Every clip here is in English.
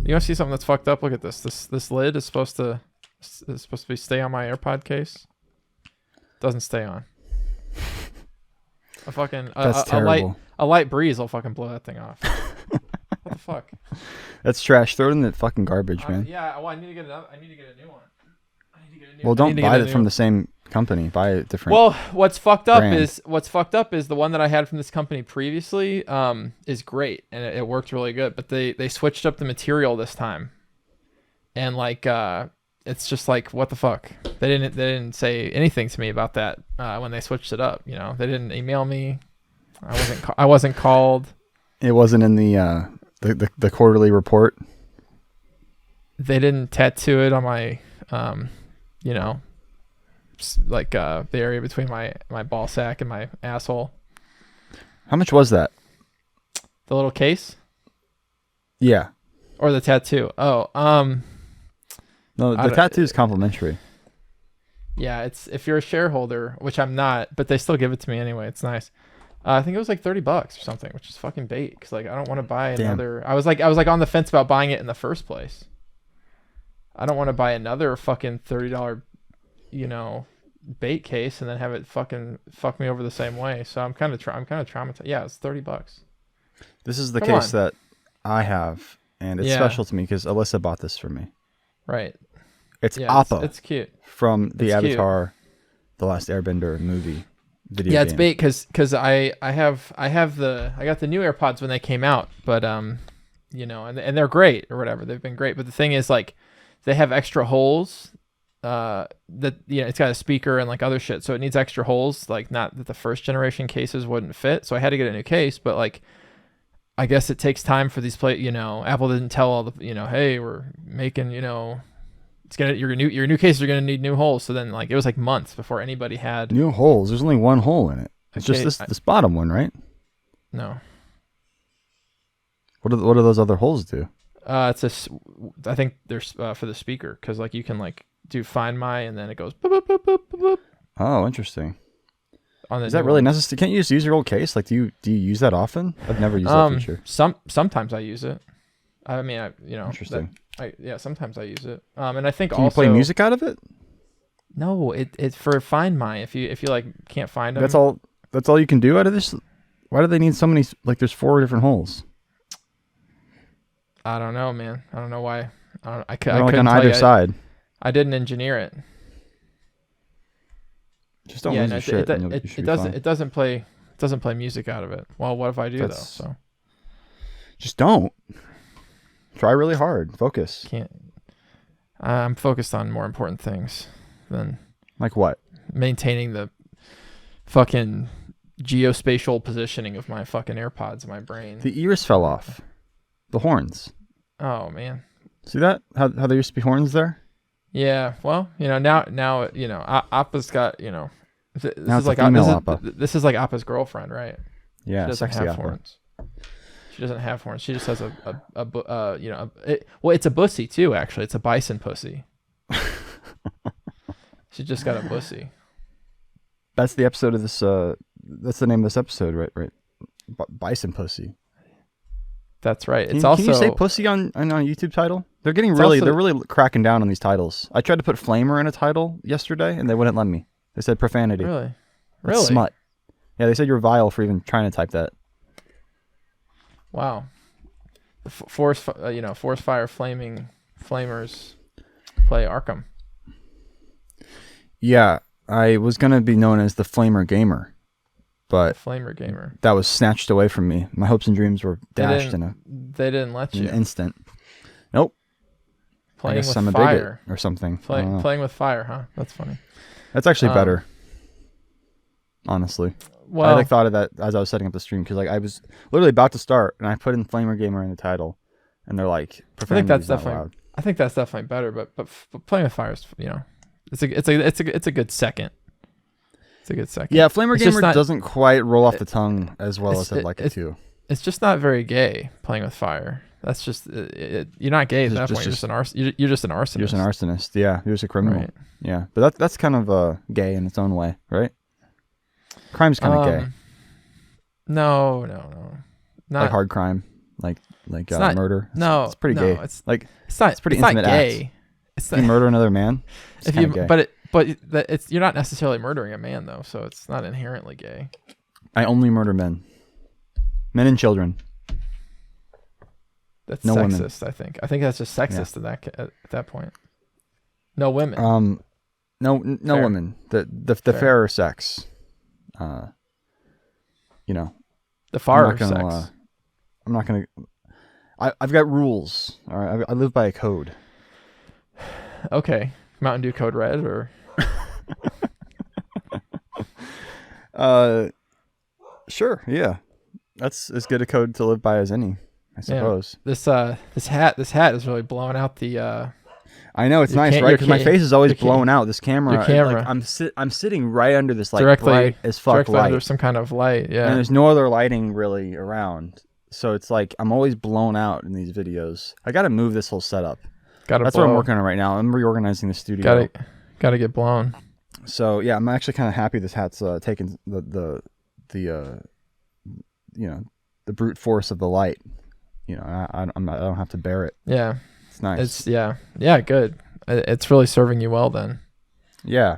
You want to see something that's fucked up? Look at this. This lid is supposed to be stay on my AirPod case. Doesn't stay on. That's terrible. A light breeze will fucking blow that thing off. What the fuck? That's trash. Throw it in the fucking garbage, man. Yeah. Well, I need to get a new one. Well, don't buy it from the same company. Buy a different. Well, what's fucked up brand. is the one that I had from this company previously is great and it worked really good, but they switched up the material this time, and like it's just like, what the fuck? They didn't say anything to me about that when they switched it up. You know, they didn't email me. I wasn't called. It wasn't in the quarterly report. They didn't tattoo it on my you know, like the area between my ball sack and my asshole. How much was that? The little case? Yeah. Or the tattoo? Oh, no, the tattoo is complimentary. Yeah, it's if you're a shareholder, which I'm not, but they still give it to me anyway. It's nice. I think it was like $30 or something, which is fucking bait. Cause like I don't want to buy another. I was like on the fence about buying it in the first place. I don't want to buy another fucking $30, you know, bait case and then have it fucking fuck me over the same way. So I'm kind of traumatized. Yeah, it's $30. This is the case that I have, and it's special to me because Alyssa bought this for me. Right. It's Appa. It's cute. From the Avatar, The Last Airbender movie video game. It's bait because I got the new AirPods when they came out, but you know, and they're great or whatever. They've been great, but the thing is like they have extra holes that, you know, it's got a speaker and like other shit, so it needs extra holes, like not that the first generation cases wouldn't fit, so I had to get a new case. But like I guess it takes time for these you know, Apple didn't tell all the, you know, hey, we're making, you know, your new cases are gonna need new holes. So then like it was like months before anybody had new holes. There's only one hole in it. It's just this bottom one, right? No. What do those other holes do? I think there's for the speaker, because like you can like do Find My and then it goes boop, boop, boop, boop, boop, boop. Oh, interesting. Is that really necessary? Can't you just use your old case? Like, do you use that often? I've never used that feature. Sometimes I use it. I mean, you know, interesting. Sometimes I use it. And I think can also you play music out of it? No, it's for Find My. If you like can't find them. That's all you can do out of this. Why do they need so many? Like, there's 4 different holes. I don't know, man. I don't know why. I couldn't on either side. I didn't engineer it. Just don't lose your shit. It doesn't play music out of it. Well, what if I do though? So just don't. Try really hard. Focus. Can't. I'm focused on more important things than like what? Maintaining the fucking geospatial positioning of my fucking AirPods in my brain. The ears fell off. The horns. Oh man. See that? How there used to be horns there? Yeah. Well, you know, now you know, Appa's got, you know, this is like Appa. This is like Appa's girlfriend, right? Yeah. She doesn't have horns. She doesn't have horns. She just has it's a bussy too. Actually, it's a bison pussy. She just got a bussy. That's the episode of this. That's the name of this episode, right? Bison pussy. That's right. Can you say pussy on a YouTube title? They're really cracking down on these titles. I tried to put flamer in a title yesterday, and they wouldn't let me. They said profanity. Really? It's smut. Yeah, they said you're vile for even trying to type that. Wow. Forest fire flamers play Arkham. Yeah, I was gonna be known as the Flamer Gamer, but Flamer Gamer. That was snatched away from me. My hopes and dreams were dashed they didn't let you. An instant. Nope. Playing with I'm fire a bigot or something. Playing with fire, huh? That's funny. That's actually better. Honestly. Well, I thought of that as I was setting up the stream, because like I was literally about to start and I put in Flamer Gamer in the title, and they're like, I think that's definitely better. But playing with fire is, you know, it's a good second. It's a good second. Yeah, Flamer Gamer doesn't quite roll off the tongue as well as I'd like it to. It's just not very gay playing with fire. That's just you're not gay at that point. You're just an arsonist. You're just an arsonist. Yeah, you're just a criminal. Right. Yeah, but that's kind of gay in its own way, right? Crime's kind of gay. No. Not like hard crime. like It's not murder. No, it's pretty no, gay. It's like not. it's pretty It's not intimate gay. act. It's If you murder another man, it's if you gay. but it's you're not necessarily murdering a man though, so it's not inherently gay. I only murder men and children. That's no sexist. Women. I think that's just sexist at that point. No women. No Fair. women. The fairer sex. The far sex. I'm not gonna. I've got rules. All right, I live by a code. Okay, Mountain Dew Code Red or. Sure. Yeah, that's as good a code to live by as any, I suppose. Yeah. This hat is really blowing out the. I know it's nice, right? Because my face is always blown out. This camera. Your camera. Like, I'm sitting right under this directly, bright as fuck directly light. Under some kind of light. Yeah. And there's no other lighting really around, so it's like I'm always blown out in these videos. I got to move this whole setup. That's what I'm working on right now. I'm reorganizing the studio. Got to get blown. So yeah, I'm actually kind of happy this hat's taking the brute force of the light. I don't have to bear it. Yeah. It's nice. Good. It's really serving you well then. Yeah.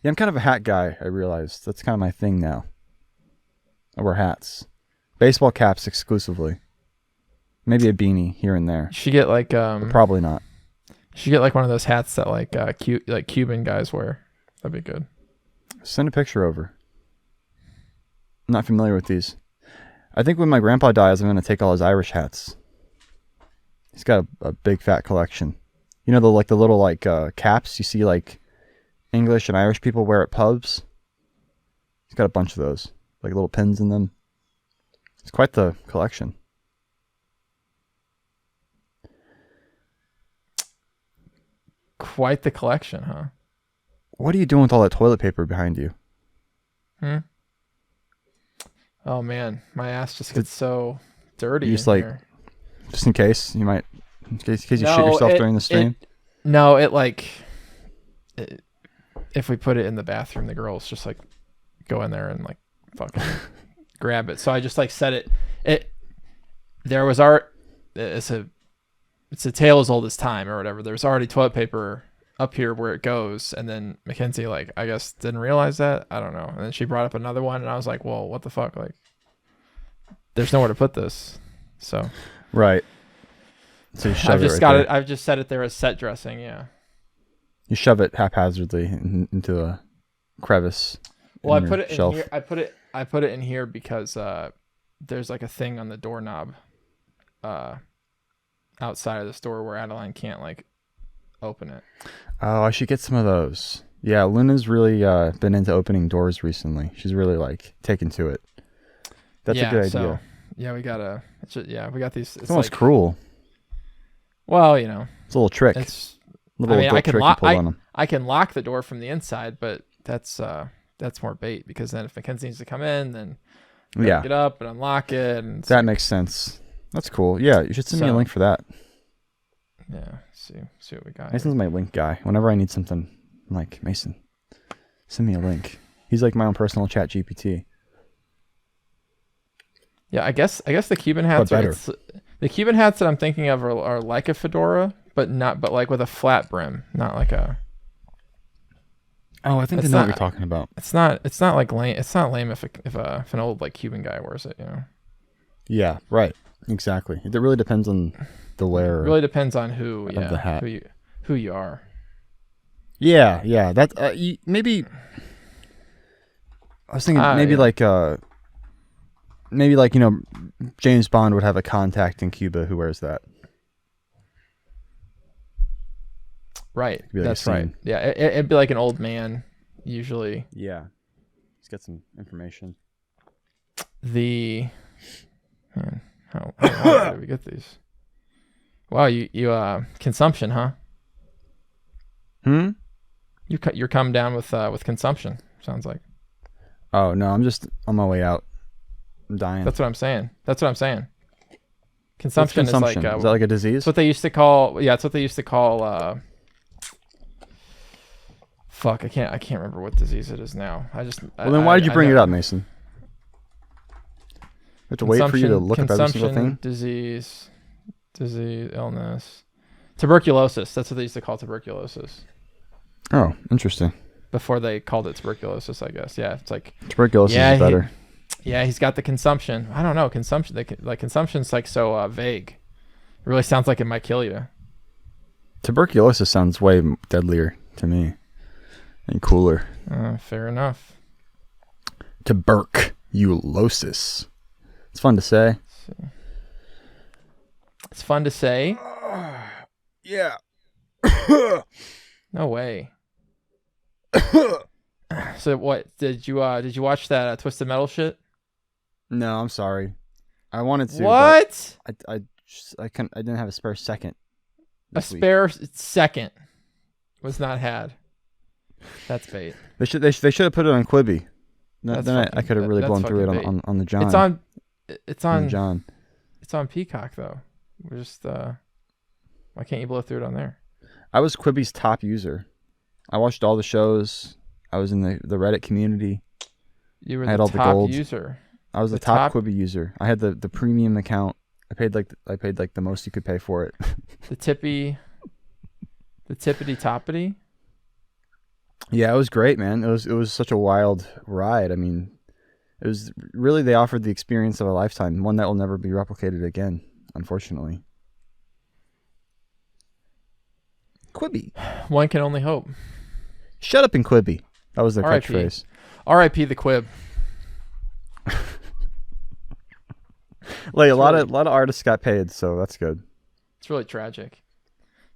I'm kind of a hat guy. I realized that's kind of my thing now. I wear hats, baseball caps exclusively. Maybe a beanie here and there. You should get like but probably not. You should get like one of those hats that like Cuban guys wear. That'd be good. Send a picture over. I'm not familiar with these. I think when my grandpa dies, I'm going to take all his Irish hats. He's got a big fat collection. The little caps you see like English and Irish people wear at pubs. He's got a bunch of those, like little pins in them. It's quite the collection. Quite the collection, huh? What are you doing with all that toilet paper behind you? Oh man, my ass just gets so dirty. You just here. Just in case you shit yourself during the stream. If we put it in the bathroom, the girls just like go in there and like fucking grab it. So I just like set it. There was it's a tale as old as time or whatever. There's already toilet paper up here where it goes, and then Mackenzie I guess didn't realize that. I don't know. And then she brought up another one, and I was like, well, what the fuck? Like, there's nowhere to put this. So right. So you shove I've just set it there as set dressing. Yeah. You shove it haphazardly into a crevice. Well, I put it in here. I put it in here because there's like a thing on the doorknob outside of the store where Adeline can't like open it. Oh, I should get some of those. Yeah, Luna's really been into opening doors recently. She's really like taken to it. That's a good idea. Yeah, we got these. It's almost cruel. Well, it's a little trick. I can lock the door from the inside, but that's more bait because then if Mackenzie needs to come in, then get up and unlock it. And that makes sense. That's cool. Yeah, you should send me a link for that. Yeah, see what we got. Mason's my link guy. Whenever I need something, I'm like, Mason, send me a link. He's like my own personal chat GPT. Yeah, I guess the Cuban hats the Cuban hats that I'm thinking of are like a fedora, but like with a flat brim, not like a. Oh, I think I know what you're talking about. It's not like lame. It's not lame if an old like Cuban guy wears it, Yeah, right. Exactly. It really depends on the wearer. It really depends on who. Of the hat. Who you are. Yeah. That maybe. I was thinking maybe James Bond would have a contact in Cuba who wears that. Right. That's right. Yeah, it'd be like an old man usually. Yeah. Let's get some information. How did we get these? Wow, you consumption, huh? You're coming down with consumption. Sounds like. Oh no, I'm just on my way out. I'm dying. That's what I'm saying. Consumption is like. Is that like a disease? It's what they used to call. Yeah, it's what they used to call. Fuck, I can't remember what disease it is now. Then why did you bring it up, Mason? have to wait for you to look up every single thing. Disease, illness, tuberculosis. That's what they used to call tuberculosis. Oh, interesting. Before they called it tuberculosis, I guess. Yeah, it's like tuberculosis is better. He's got the consumption. I don't know, consumption. Consumption's like so vague. It really sounds like it might kill you. Tuberculosis sounds way deadlier to me and cooler. Fair enough. Tuberculosis. It's fun to say. It's fun to say. Yeah. No way. So what did you watch that Twisted Metal shit? No, I'm sorry. I wanted to. What? I didn't have a spare second. A spare second was not had. That's bait. They should have put it on Quibi. Then I could have really blown through it on the John. It's on John. It's on Peacock though. We're just why can't you blow through it on there? I was Quibi's top user. I watched all the shows. I was in the Reddit community. You were the top user. I was the top Quibi user. I had the premium account. I paid like the most you could pay for it. the tippity toppity. Yeah, it was great, man. It was such a wild ride. I mean, it was really, they offered the experience of a lifetime, one that will never be replicated again, unfortunately. Quibi. One can only hope. Shut up and Quibi. That was their catchphrase. R.I.P. the Quib. Like a lot of artists got paid, so that's good. It's really tragic,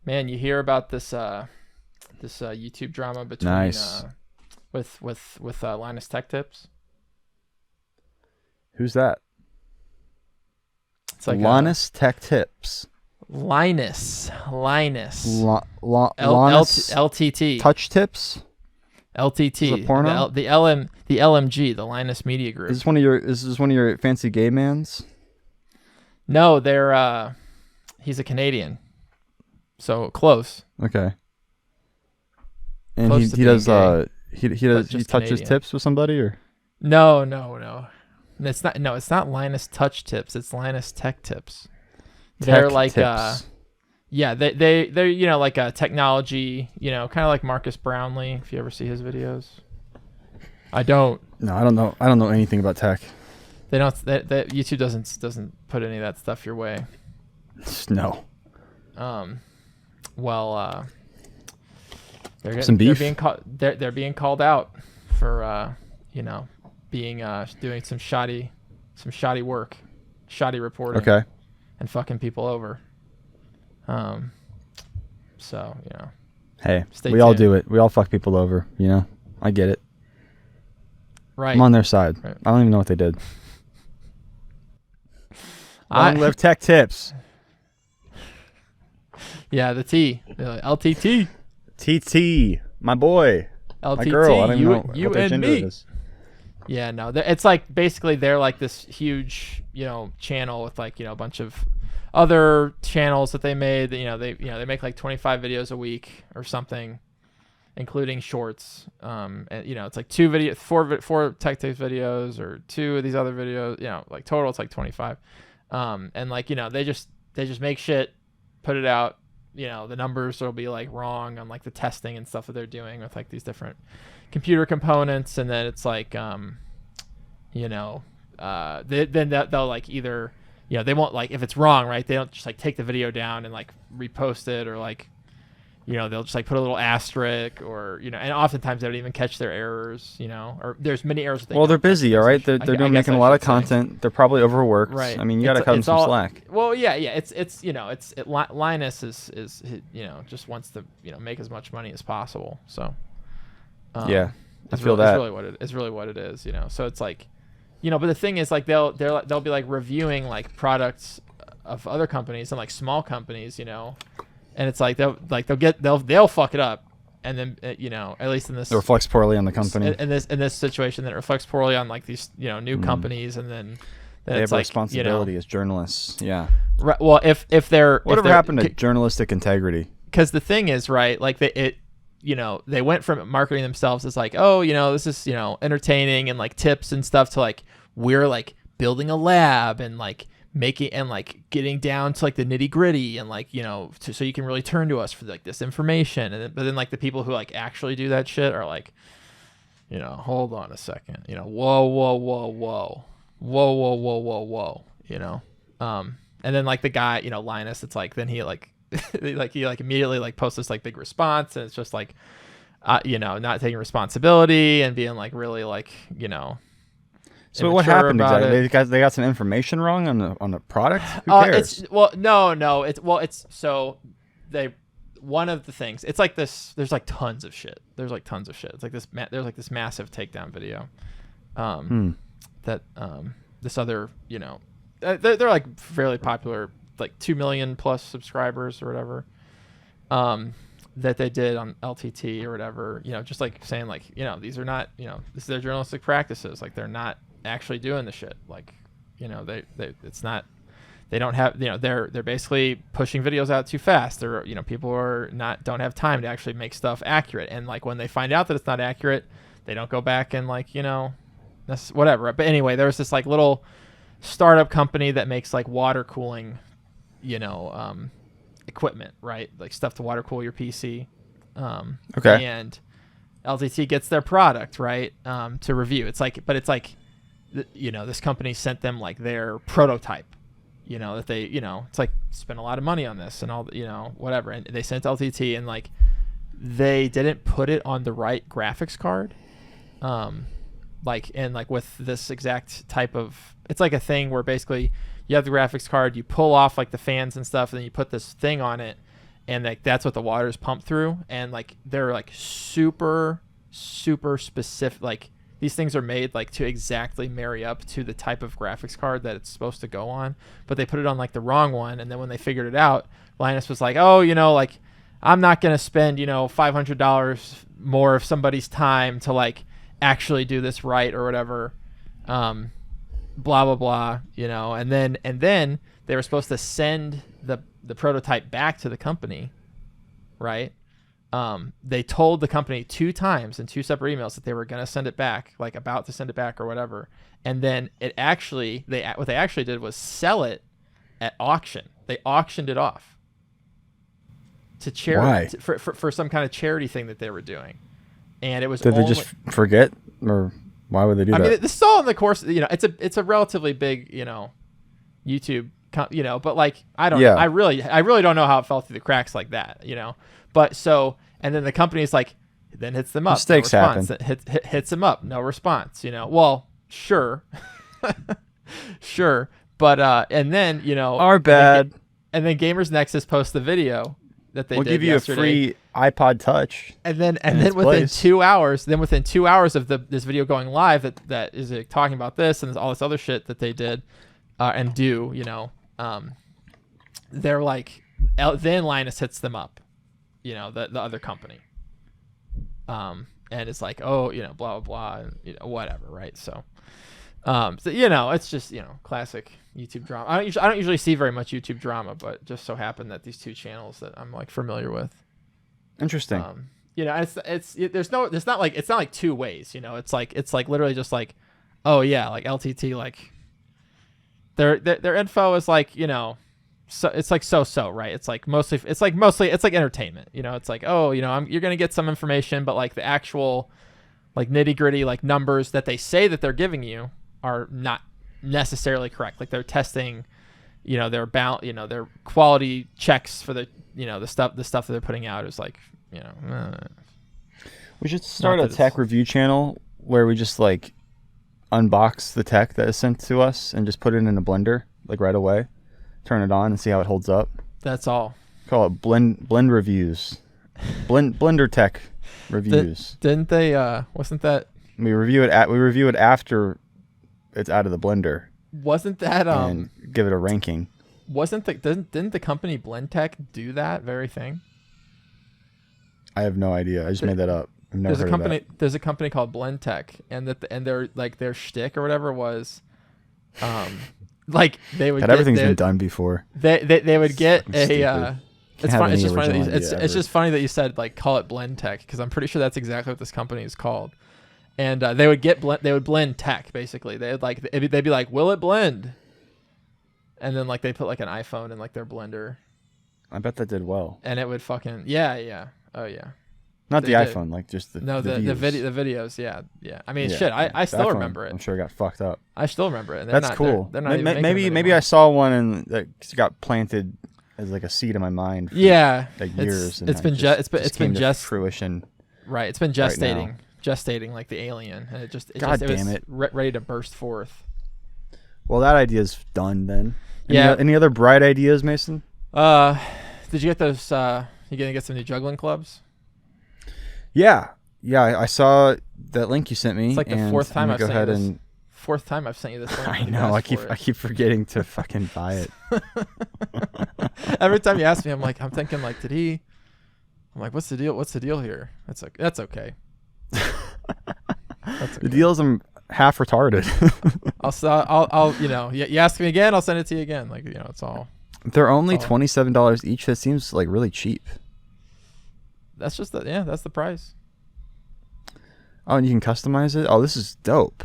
man. You hear about this YouTube drama between with Linus Tech Tips. Who's that? It's like Linus Tech Tips. Linus. LTT. Touch Tips. LTT. Is it porno? The LMG, the Linus Media Group. Is this one of your fancy gay mans? No, they're he's a Canadian. So close. Okay. And he touches Canadian. tips with somebody, or? No. It's not Linus Touch Tips, it's Linus Tech Tips. They're like tips. they're like a technology, kind of like Marcus Brownlee, if you ever see his videos. I don't. No, I don't know. I don't know anything about tech. They don't. That YouTube doesn't put any of that stuff your way. No. Well, they're being called out for being doing some shoddy work, shoddy reporting. Okay. And fucking people over. So Hey, we tuned. all do it. We all fuck people over. I get it. Right. I'm on their side. Right. I don't even know what they did. Long live Tech Tips. Yeah, the T. LTT. TT. My boy. LTT. My girl. I don't even know you what their and gender me. is. Yeah, no. It's like basically they're like this huge, channel with like, a bunch of other channels that they made. They make like 25 videos a week or something, including shorts. And it's like four tech tips videos or two of these other videos. Like total it's like 25. And like they just make shit, put it out. The numbers will be like wrong on like the testing and stuff that they're doing with like these different computer components, and then it's like then they'll like either they won't, like, if it's wrong, right, they don't just like take the video down and like repost it, or like they'll just like put a little asterisk, or and oftentimes they don't even catch their errors, or there's many errors. Well, they're busy, all right. They're making a lot of content. They're probably overworked. Right. I mean, you got to cut them some slack. Well, yeah. Linus is just wants to make as much money as possible. So yeah, I feel that. It's really what it is. So it's like, but the thing is, like, they'll be like reviewing like products of other companies and like small companies, and it's like they'll fuck it up, and then at least in this, it reflects poorly on the company. In this situation, that reflects poorly on like these new companies, and then they have a responsibility as journalists. Yeah. Right. Well, if they're whatever happened to journalistic integrity? Because the thing is, right, like they went from marketing themselves as like, oh, this is entertaining and like tips and stuff, to like, we're like building a lab and like making and like getting down to like the nitty gritty and like, you know, so you can really turn to us for like this information. And then, but then like the people who like actually do that shit are like, you know, hold on a second, you know, whoa, you know, and then like the guy, you know, Linus, it's like, then he like, he immediately like posts this like big response, and it's just like, you know, not taking responsibility and being like really like, you know. So what happened exactly? They got some information wrong on the product. Who cares? It's so they, one of the things, it's like this. There's like tons of shit. It's like this. There's like this massive takedown video, that this other, you know, they're like fairly popular, like 2 million plus subscribers or whatever. That they did on LTT or whatever, you know, just like saying like, you know, these are not, you know, this is their journalistic practices. Like they're not actually doing the shit. Like, you know, it's not, they don't have, you know, they're basically pushing videos out too fast. They're, you know, people don't have time to actually make stuff accurate. And like when they find out that it's not accurate, they don't go back and like, you know, that's whatever. But anyway, there was this like little startup company that makes like water cooling, you know, equipment, right? Like stuff to water cool your PC. Okay. And LTT gets their product, right, to review. It's like, but it's like, you know, this company sent them like their prototype, you know, that they, you know, it's like spent a lot of money on this and all, you know, whatever. And they sent LTT, and like they didn't put it on the right graphics card. Like, and like with this exact type of, it's like a thing where basically you have the graphics card, you pull off like the fans and stuff, and then you put this thing on it, and like that's what the water is pumped through. And like they're like super specific. Like these things are made like to exactly marry up to the type of graphics card that it's supposed to go on, but they put it on like the wrong one. And then when they figured it out, Linus was like, oh, you know, like I'm not gonna spend, you know, $500 more of somebody's time to like actually do this right or whatever. Blah blah blah, you know. And then they were supposed to send the prototype back to the company, right? They told the company 2 times in 2 separate emails that they were going to send it back, like about to send it back or whatever. And then what they actually did was sell it at auction. They auctioned it off to charity. Why? For some kind of charity thing that they were doing. And it was Did they just forget, or why would they do that? I mean, this is all in the course, you know, it's a relatively big, you know, YouTube, you know, but like, I really don't know how it fell through the cracks like that, you know. But so, and then the company's like, then hits them up. Mistakes happen. Hits them up. No response, you know. Well, sure. Sure. But, and then, you know. Our bad. And then Gamers Nexus posts the video that they did give you yesterday. A free iPod Touch. And then within 2 hours, of this video going live that is talking about this and all this other shit that they did and do, you know, they're like, then Linus hits them up, you know, the other company, and it's like, oh, you know, blah blah blah, and, you know, whatever, right? So you know, it's just, you know, classic YouTube drama. I don't usually see very much YouTube drama, but it just so happened that these 2 channels that I'm like familiar with. Interesting. You know, it's not like 2 ways, you know. It's like literally just like, oh yeah, like LTT, like their info is like, you know, so it's like so right. It's like mostly it's like entertainment, you know. It's like, oh, you know, you're gonna get some information, but like the actual like nitty gritty like numbers that they say that they're giving you are not necessarily correct. Like they're testing, you know, their quality checks for the, you know, the stuff that they're putting out is like, you know. We should start a tech review channel where we just like unbox the tech that is sent to us and just put it in a blender like right away, turn it on and see how it holds up. That's all. Call it blend reviews, blender tech reviews. Didn't they? Wasn't that? We review it after it's out of the blender. Wasn't that and give it a ranking? Didn't the company Blendtec do that very thing? I have no idea. I just made that up. I've never heard of that. There's a company called Blendtec, and their like their shtick or whatever was, like they would. Everything's been done before. They would get a. It's funny. It's just funny that you said like call it Blendtec, because I'm pretty sure that's exactly what this company is called. and they would blend tech basically. They'd be like, will it blend? And then like they put like an iPhone in like their blender. I bet that did well. And it would fucking yeah. Oh yeah. Not They the did. iPhone, like just the videos. Yeah. I mean, Yeah, shit. I still iPhone, remember it. I'm sure it got fucked up. I still remember it. And That's cool. They're not even making maybe them maybe anymore. I saw one and that got planted as like a seed in my mind. For Yeah. like years. It's been just fruition. Right. It's been right now. gestating like the alien, and it God was damn it. ready to burst forth. Well, that idea's done then. Yeah. Any other bright ideas, Mason? Did you get those? You gonna get some new juggling clubs? Yeah. I saw that link you sent me. It's like the and fourth time I'm I've gonna sent go you ahead this. and Fourth time I've sent you this link. I and you've know. asked for I keep forgetting to fucking buy it. Every time you ask me, I'm thinking like, did he? I'm like, what's the deal? What's the deal here? That's okay. That's okay. The deal is I'm half retarded. I'll you ask me again, I'll send it to you again. Like, it's all. They're only Oh. $27 each. That seems like really cheap. That's just that's the price. Oh, and you can customize it. Oh, this is dope.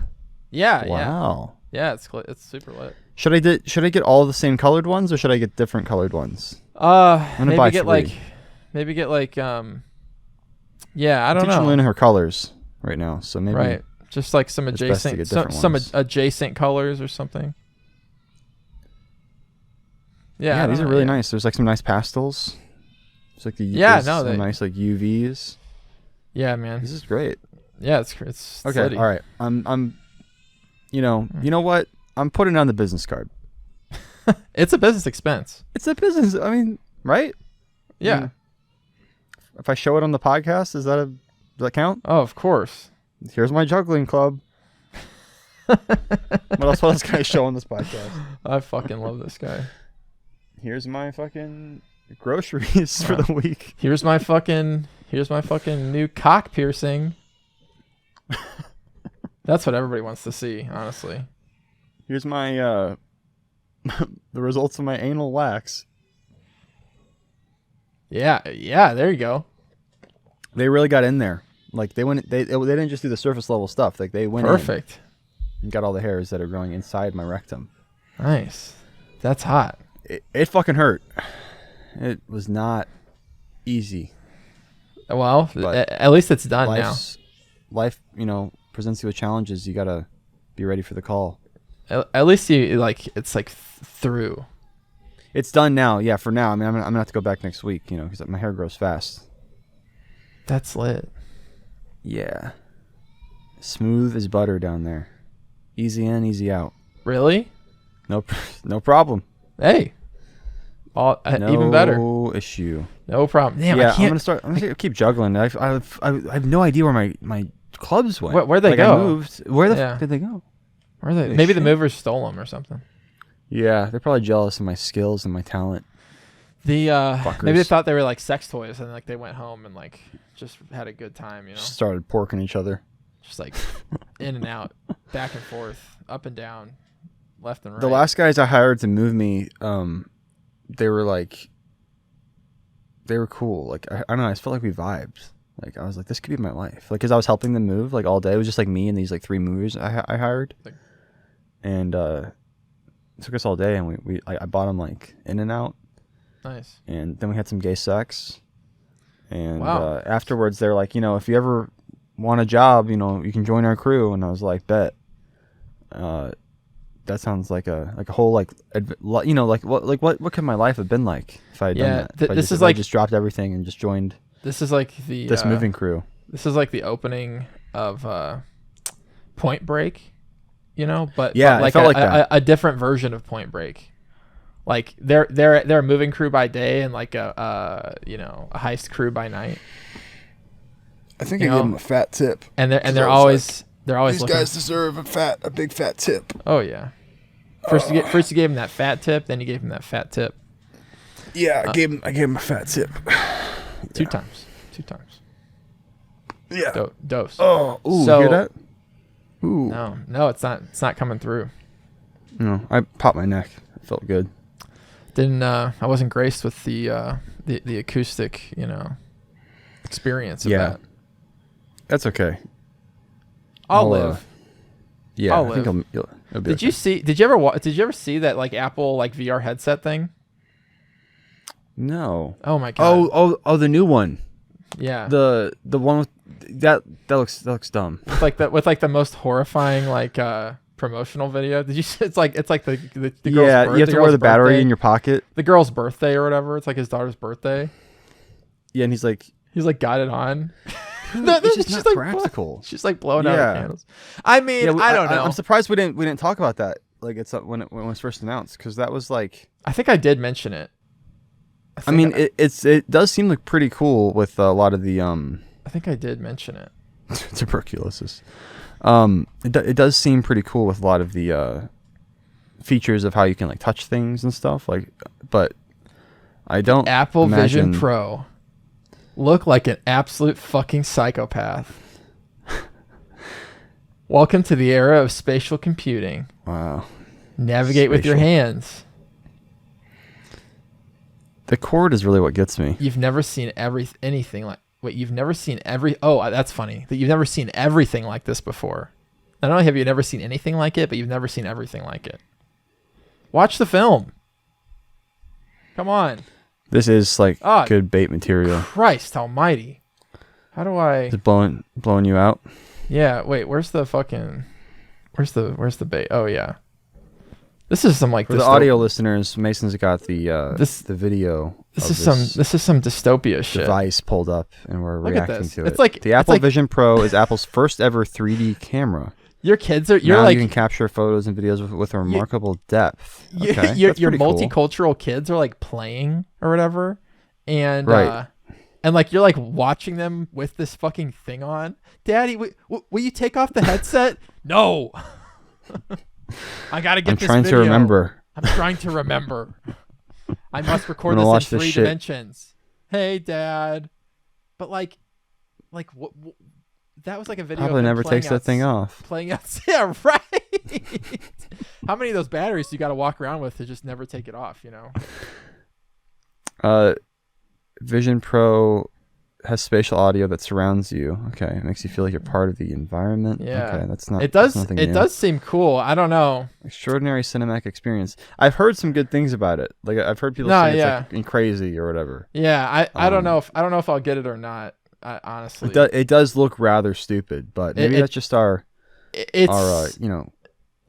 Yeah. Wow. Yeah. It's super lit. Should I get all the same colored ones, or should I get different colored ones? Maybe buy get 3. like, yeah, I don't know. Teaching Luna her colors right now, so maybe Right. Just like some it's best to get adjacent, different some ones. adjacent colors or something. Yeah. Yeah, I these don't are know, really yeah. nice. There's like some nice pastels. It's like Yeah, some they- nice like UVs. Yeah, man. This is great. Yeah, it's Okay, slutty. all right. I'm you know what? I'm putting it on the business card. It's a business expense. It's a business. I mean, right? Yeah. If I show it on the podcast, does that count? Oh, of course. Here's my juggling club. What else can I show on this podcast? I fucking love this guy. Here's my fucking groceries for the week. Here's my fucking new cock piercing. That's what everybody wants to see, honestly. Here's my the results of my anal wax. Yeah, there you go. They really got in there. Like they didn't just do the surface level stuff. Like they went Perfect. in and got all the hairs that are growing inside my rectum. Nice. That's hot. It fucking hurt. It was not easy. Well, But at least it's done now. Life, presents you with challenges. You gotta be ready for the call. At least it's like through. It's done now. Yeah, for now. I mean, I'm gonna have to go back next week. Because my hair grows fast. That's lit. Yeah. Smooth as butter down there. Easy in, easy out. Really? No problem. Hey. Even better. No issue. No problem. Damn, Yeah, I can't. I'm gonna keep juggling. I have no idea where my clubs went. Where'd they go? I moved. Where Yeah. did they go? Where are they? Holy Maybe the shit. movers stole them or something. Yeah, they're probably jealous of my skills and my talent. Maybe they Fuckers. thought they were like sex toys, and like they went home and like just had a good time, Just started porking each other. just like in and out, back and forth, up and down, left and right. The last guys I hired to move me, they were cool. Like I don't know, I just felt like we vibed. Like I was like, this could be my life. Like, cause I was helping them move like all day. It was just like me and these like 3 movers I hired, and it took us all day. And I bought them like In and Out, Nice. and then we had some gay sex. And Wow. afterwards, they're like, if you ever want a job, you can join our crew. And I was like, bet. That sounds like a whole like what could my life have been like if I had done that? If I just dropped everything and just joined This is like this moving crew. This is like the opening of Point Break, but Yeah, it like felt like that. a different version of Point Break. Like they're a moving crew by day and like a heist crew by night. I think I gave them a fat tip. And they're always looking. deserve a big fat tip. Oh yeah. First you gave him that fat tip, then you gave him that fat tip. Yeah, I gave him a fat tip. Two times. Yeah. Dose. Oh, ooh, So- hear that? Ooh. No, it's not coming through. No, I popped my neck. It felt good. I wasn't graced with the acoustic, experience of that. That's okay. I'll live. Yeah, I'll I think live. it'll be Did you see? Did you ever see that like Apple like VR headset thing? No. Oh my god. Oh, the new one. Yeah. The one with that looks dumb. with the most horrifying like promotional video. Did you? It's like the girl's Yeah, you have to wear the battery in your pocket. The girl's birthday or whatever. It's like his daughter's birthday. Yeah, and he's like got it on. It's just not practical. She's like blowing out her candles. I mean, yeah, I don't know. I'm surprised we didn't talk about that. Like it's when it was first announced, because that was like. I think I did mention it. I mean, it does seem like pretty cool with a lot of the I think I did mention it. tuberculosis. It does seem pretty cool with a lot of the features of how you can like touch things and stuff. Like, but I don't. Apple Vision Pro look like an absolute fucking psychopath. Welcome to the era of spatial computing. Wow. Navigate with your hands. The cord is really what gets me. You've never seen anything like. Wait, you've never seen Oh, that's funny. That you've never seen everything like this before. Not only have you never seen anything like it, but you've never seen everything like it. Watch the film. Come on. This is like good bait material. Christ almighty. How do I... Is it blowing you out? Yeah, wait, where's the bait? Oh, yeah. This is some like... For the audio listeners, Mason's got the video. This is some dystopia shit. Device pulled up, and we're reacting to it. It's like the Apple Vision Pro is Apple's first ever 3D camera. Your kids are. Now you can capture photos and videos with a remarkable depth. Okay, your multicultural kids are like playing or whatever, and and like you're like watching them with this fucking thing on. Daddy, will you take off the headset? No. I gotta get this video. I'm trying to remember. I'm trying to remember. I must record this in 3 dimensions. Hey, Dad. But like what? That was like a video. Probably never takes that thing off. Playing out, yeah, right. How many of those batteries do you got to walk around with to just never take it off? You know. Vision Pro has spatial audio that surrounds you. Okay, it makes you feel like you're part of the environment. Yeah, okay, that's not. It does. It does seem cool. I don't know. Extraordinary cinematic experience. I've heard some good things about it. Like I've heard people say it's like crazy or whatever. Yeah, I don't know if I'll get it or not. Honestly, it does look rather stupid, but maybe that's just our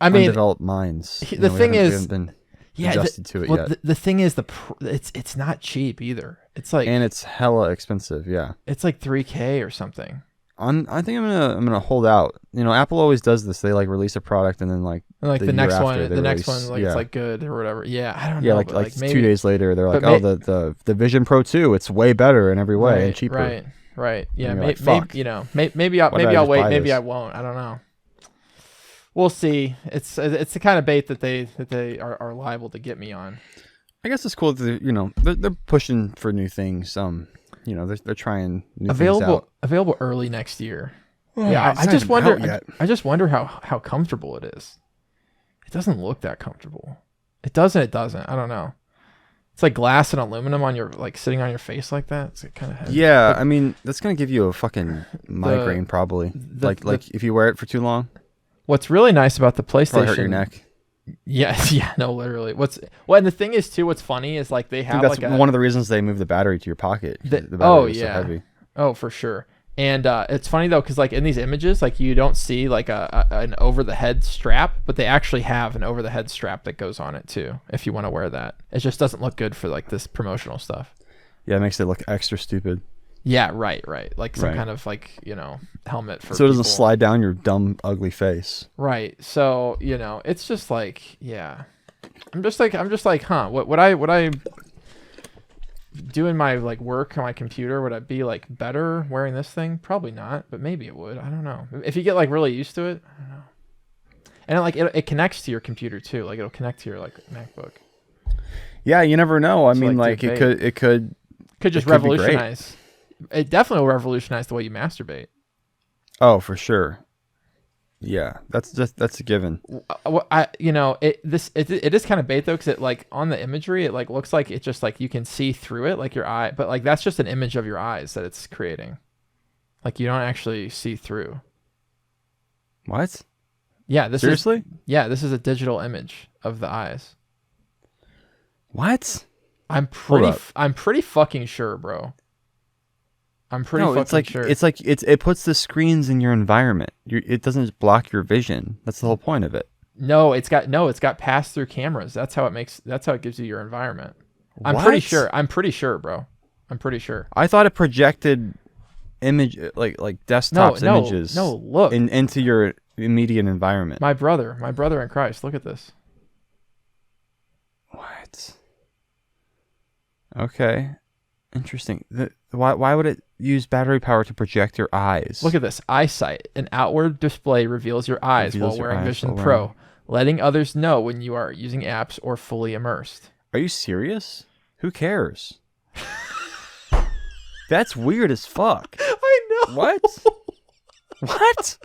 undeveloped minds. The thing is, we haven't been adjusted to it yet. The thing is, it's not cheap either. It's like, and it's hella expensive. Yeah, it's like $3,000 or something. I think I'm gonna hold out. You know, Apple always does this. They like release a product and then like the next one it's like good or whatever. Yeah, I don't know. Yeah, like maybe, 2 days later they're like, the Vision Pro 2, it's way better in every way and cheaper. Right. Yeah. Maybe I'll wait. Maybe I won't. I don't know. We'll see. It's the kind of bait that they are liable to get me on. I guess it's cool that they're pushing for new things. They're trying new things out. Available early next year. Yeah. I just wonder how comfortable it is. It doesn't look that comfortable. It doesn't. I don't know. It's like glass and aluminum on your sitting on your face like that. It's kind of heavy. Yeah, I mean that's gonna give you a fucking migraine probably. If you wear it for too long. What's really nice about the PlayStation? Probably hurt your neck. Yeah, no, literally. And the thing is too, what's funny is like they have that's one of the reasons they move the battery to your pocket. The battery is so heavy. Oh, for sure. And it's funny though, because like in these images, like you don't see like an over the head strap, but they actually have an over the head strap that goes on it too. If you want to wear that, it just doesn't look good for like this promotional stuff. Yeah, it makes it look extra stupid. Yeah, right. Like some kind of helmet for. So it doesn't slide down your dumb, ugly face. Right. So it's just like, yeah. I'm just like, huh? What would I doing my work on my computer, would I be better wearing this thing? Probably not, but maybe it would. I don't know. If you get really used to it, I don't know. And it connects to your computer too. Like it'll connect to your MacBook. Yeah, you never know. I mean, it could just revolutionize. It definitely will revolutionize the way you masturbate. Oh, for sure. Yeah, that's a given. It is kind of bait though, because it on the imagery it looks like it just you can see through it your eye, but that's just an image of your eyes that it's creating. You don't actually see through. What? Yeah, this Seriously? this is a digital image of the eyes. What? I'm pretty fucking sure, bro. I'm pretty fucking sure. It puts the screens in your environment. It doesn't just block your vision. That's the whole point of it. No, it's got pass through cameras. That's how it gives you your environment. I'm What? pretty sure, bro. I'm pretty sure. I thought it projected image like desktops images. No, look. Into your immediate environment. My brother in Christ. Look at this. What? Okay. Interesting. Why would it use battery power to project your eyes? Look at this. Eyesight. An outward display reveals your eyes while wearing Vision Pro, letting others know when you are using apps or fully immersed. Are you serious? Who cares? That's weird as fuck. I know. What? What?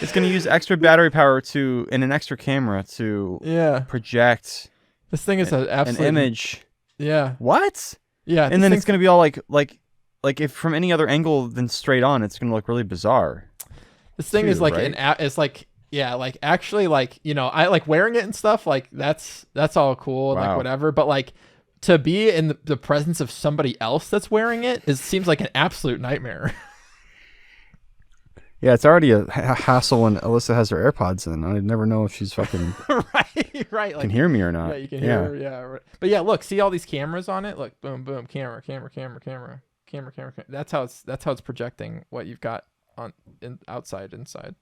It's going to use extra battery power and an extra camera to project. This thing is an image. Yeah. What? Yeah. And then it's going to be all like if from any other angle than straight on, it's going to look really bizarre. This thing is like right? an app. It's like, yeah, like actually like, you know, I like wearing it and stuff. Like that's all cool and like whatever. But like to be in the presence of somebody else that's wearing it seems like an absolute nightmare. Yeah, it's already a hassle when Alyssa has her AirPods in. I never know if she's fucking right. Like, can hear me or not. Yeah, you can hear her. Yeah, right. But yeah, look, see all these cameras on it. Look, boom, boom, camera. That's how it's projecting what you've got on inside.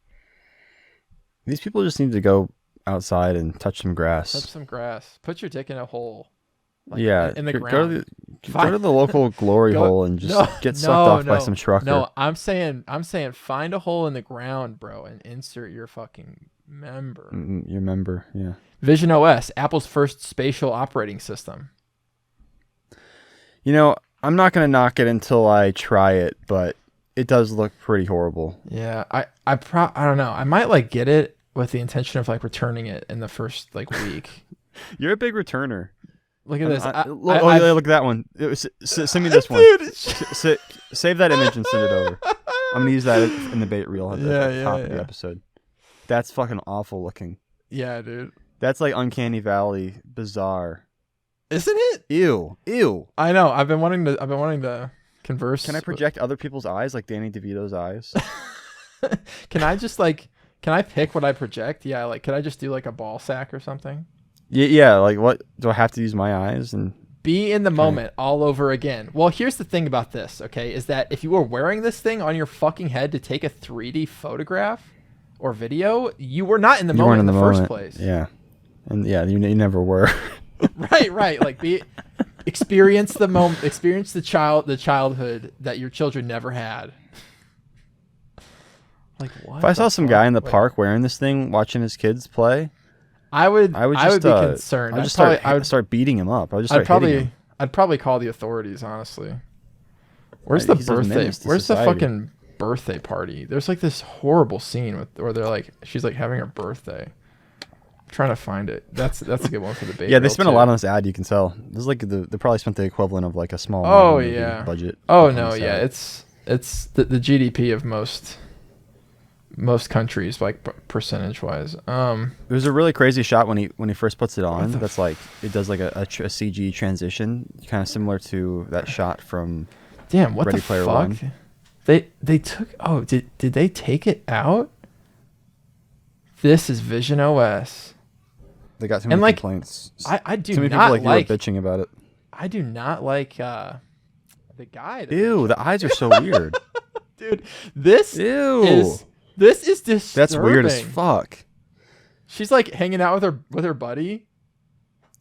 These people just need to go outside and touch some grass. Put your dick in a hole. Like, yeah, in the ground. Go to the local glory hole and just get sucked off by some trucker. No, I'm saying find a hole in the ground, bro, and insert your fucking member. Your member, yeah. Vision OS, Apple's first spatial operating system. You know, I'm not gonna knock it until I try it, but it does look pretty horrible. Yeah, I don't know. I might like get it with the intention of like returning it in the first like week. You're a big returner. Look at this. Look at that one. Send me this one. Dude. Save that image and send it over. I'm going to use that in the bait reel at the top of the episode. That's fucking awful looking. Yeah, dude. That's like Uncanny Valley bizarre. Isn't it? Ew. I know. I've been wanting to converse. Can I project other people's eyes like Danny DeVito's eyes? Can I pick what I project? Yeah, like can I just do like a ball sack or something? Yeah, like what? Do I have to use my eyes and be in the moment all over again? Well, here's the thing about this, okay, is that if you were wearing this thing on your fucking head to take a 3D photograph or video, you were not in the moment in the first place. Yeah. And yeah, you never were. Right. Like experience the moment, experience the childhood that your children never had. Like what? If I saw some guy in the park wearing this thing, watching his kids play, I would be concerned. I would start beating him up. I'd probably call the authorities, honestly. Where's the birthday? Where's the fucking birthday party? There's like this horrible scene where they're like, she's like having her birthday. I'm trying to find it. That's a good one for the baby. Yeah, they spent a lot on this ad. You can tell. This is like they probably spent the equivalent of like a small budget. Oh no, yeah, it's the GDP of most countries, like percentage wise. There's a really crazy shot when he first puts it on. That's like it does like a CG transition, kind of similar to that shot from Ready Player One. They took. Oh, did they take it out? This is Vision OS. They got too many complaints. I do too many not people like bitching about it. I do not like the guy. Ew, the eyes are so weird. Dude, this is disturbing. That's weird as fuck. She's like hanging out with her buddy.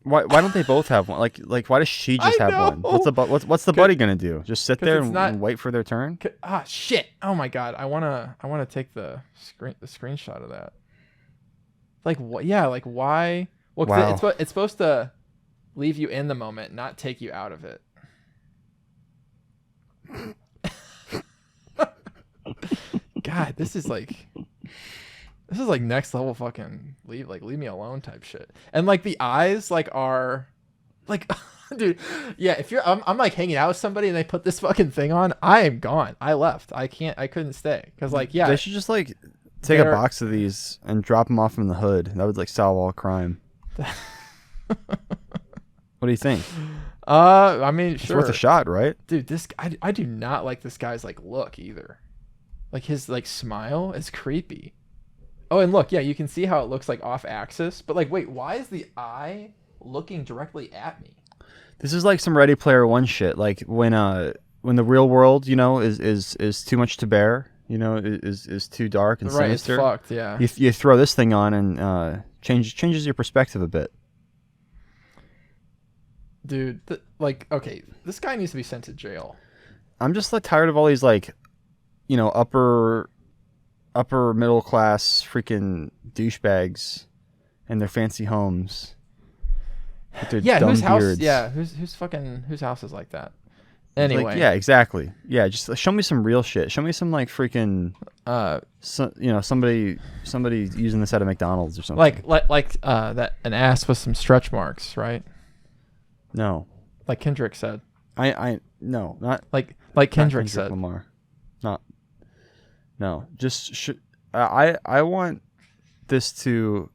Why don't they both have one? Like why does she just have one? What's the buddy gonna do? Just sit there and wait for their turn? Shit! Oh my god! I wanna take the screenshot of that. Like what? Yeah, like why? Well, wow. It's supposed to leave you in the moment, not take you out of it. God, this is like next level fucking leave me alone type shit. And like the eyes like are like dude, yeah, if I'm like hanging out with somebody and they put this fucking thing on, I am gone. I left. I couldn't stay cuz like yeah. They should just like take a box of these and drop them off in the hood. That would like solve all crime. What do you think? I mean, It's sure. worth a shot, right? Dude, I do not like this guy's like look either. Like his like smile is creepy. Oh, and look, yeah, you can see how it looks like off axis, but like wait, why is the eye looking directly at me? This is like some Ready Player One shit. Like when the real world, you know, is too much to bear, you know, is too dark and sinister. It's fucked, yeah. You throw this thing on and changes your perspective a bit. Dude, like, okay, this guy needs to be sent to jail. I'm just like tired of all these like, you know, upper middle class freaking douchebags and their fancy homes. With their dumb whose house? beards. Yeah, whose house is like that? Anyway, like, yeah, exactly. Yeah, just show me some real shit. Show me some like freaking, you know, somebody using this at a McDonald's or something. Like that an ass with some stretch marks, right? No, like Kendrick said. No, not like Kendrick, Kendrick said. Lamar. Not. No, just I want this to.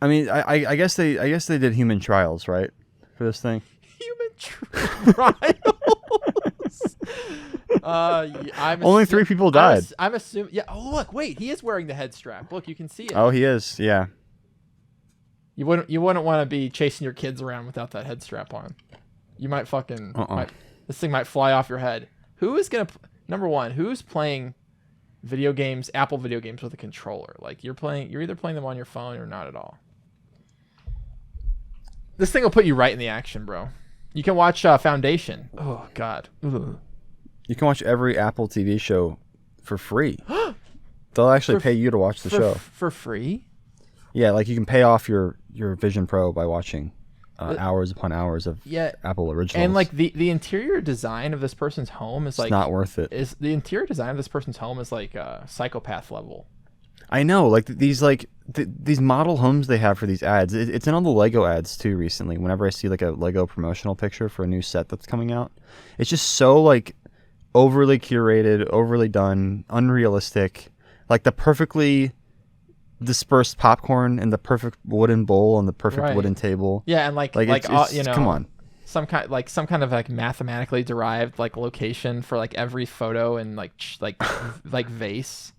I mean, I guess they did human trials, right, for this thing. Human trials. Only 3 people died. I'm assuming. Yeah. Oh, look. Wait. He is wearing the head strap. Look, you can see it. Oh, he is. Yeah. You wouldn't want to be chasing your kids around without that head strap on. You might fucking. This thing might fly off your head. Who is gonna? Number one, who's playing video games, Apple video games with a controller? Like you're either playing them on your phone or not at all. This thing will put you right in the action, bro. You can watch Foundation. Oh God. Ugh. You can watch every Apple TV show for free. They'll actually pay you to watch the show for free. Yeah, like you can pay off your Vision Pro by watching hours upon hours of Apple originals. And like the interior design of this person's home is like not worth it. Is the interior design of this person's home is like psychopath level. I know, like these these model homes they have for these ads. It's in all the Lego ads too. Recently, whenever I see like a Lego promotional picture for a new set that's coming out, it's just so like overly curated, overly done, unrealistic. Like the perfectly dispersed popcorn and the perfect wooden bowl and the perfect wooden table. Yeah, and like you know, come on, some kind of like mathematically derived like location for like every photo and like vase.